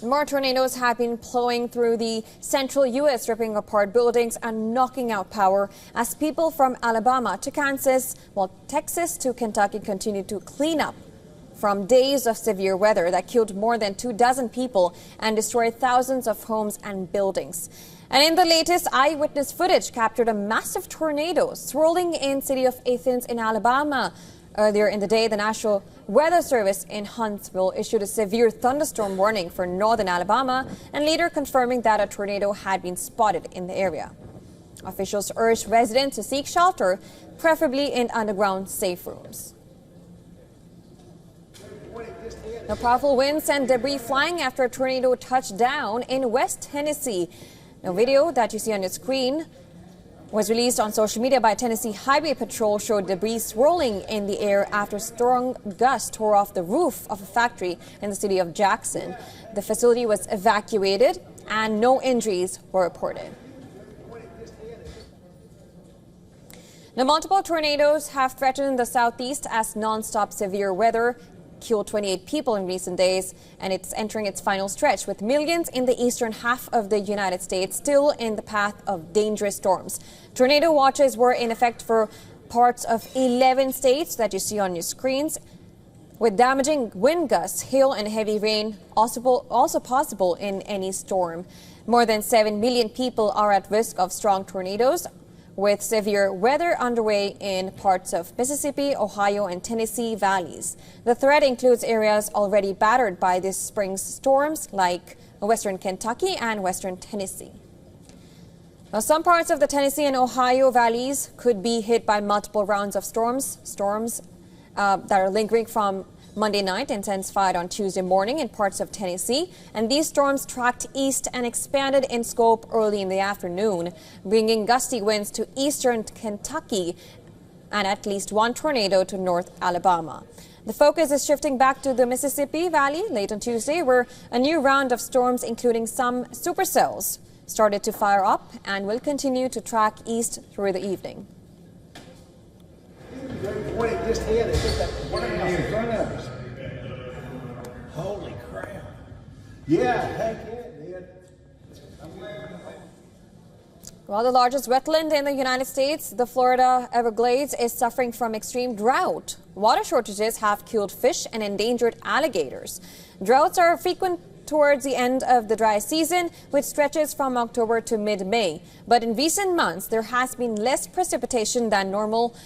More tornadoes have been plowing through the central U.S., ripping apart buildings and knocking out power as people from Alabama to Kansas, while Texas to Kentucky continue to clean up from days of severe weather that killed more than 24 people and destroyed thousands of homes and buildings. And in the latest, eyewitness footage captured a massive tornado swirling in city of Athens in Alabama. Earlier in the day, the National Weather Service in Huntsville issued a severe thunderstorm warning for northern Alabama and later confirming that a tornado had been spotted in the area. Officials urged residents to seek shelter, preferably in underground safe rooms. The powerful winds sent debris flying after a tornado touched down in West Tennessee. The video that you see on your screen was released on social media by Tennessee Highway Patrol showed debris swirling in the air after strong gusts tore off the roof of a factory in the city of Jackson. The facility was evacuated and no injuries were reported. Now, multiple tornadoes have threatened the southeast as non-stop severe weather killed 28 people in recent days, and it's entering its final stretch with millions in the eastern half of the United States still in the path of dangerous storms. Tornado watches were in effect for parts of 11 states that you see on your screens, with damaging wind gusts, hail and heavy rain also possible in any storm. More than 7 million people are at risk of strong tornadoes, with severe weather underway in parts of Mississippi, Ohio, and Tennessee valleys. The threat includes areas already battered by this spring's storms, like western Kentucky and western Tennessee. Now, some parts of the Tennessee and Ohio valleys could be hit by multiple rounds of storms that are lingering from Monday night, intensified on Tuesday morning in parts of Tennessee, and these storms tracked east and expanded in scope early in the afternoon, bringing gusty winds to eastern Kentucky and at least one tornado to North Alabama. The focus is shifting back to the Mississippi Valley late on Tuesday, where a new round of storms, including some supercells, started to fire up and will continue to track east through the evening. When it just hit, it hit that warehouse in front of us. Holy crap. Yeah, heck yeah, it did. Well, the largest wetland in the United States, the Florida Everglades, is suffering from extreme drought. Water shortages have killed fish and endangered alligators. Droughts are frequent towards the end of the dry season, which stretches from October to mid-May. But in recent months, there has been less precipitation than normal,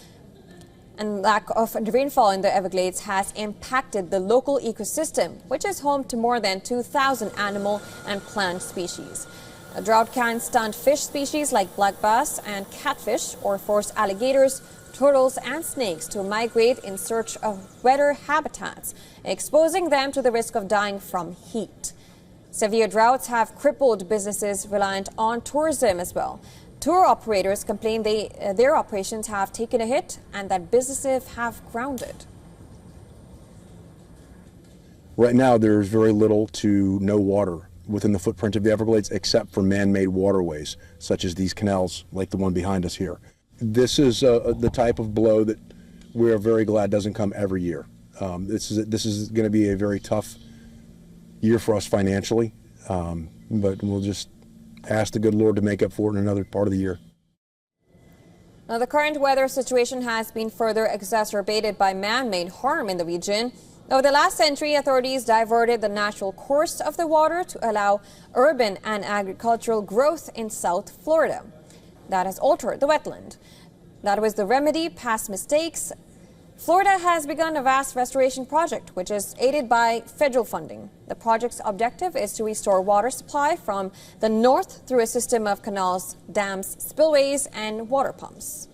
and lack of rainfall in the Everglades has impacted the local ecosystem, which is home to more than 2,000 animal and plant species. A drought can stunt fish species like black bass and catfish, or force alligators, turtles and snakes to migrate in search of wetter habitats, exposing them to the risk of dying from heat. Severe droughts have crippled businesses reliant on tourism as well. Tour operators complain their operations have taken a hit and that businesses have grounded. Right now, there's very little to no water within the footprint of the Everglades except for man-made waterways, such as these canals like the one behind us here. This is the type of blow that we're very glad doesn't come every year. This is going to be a very tough year for us financially, but we'll just ask the good Lord to make up for it in another part of the year. Now, the current weather situation has been further exacerbated by man-made harm in the region. Over the last century, authorities diverted the natural course of the water to allow urban and agricultural growth in South Florida. That has altered the wetland. That was the remedy, past mistakes. Florida has begun a vast restoration project, which is aided by federal funding. The project's objective is to restore water supply from the north through a system of canals, dams, spillways, and water pumps.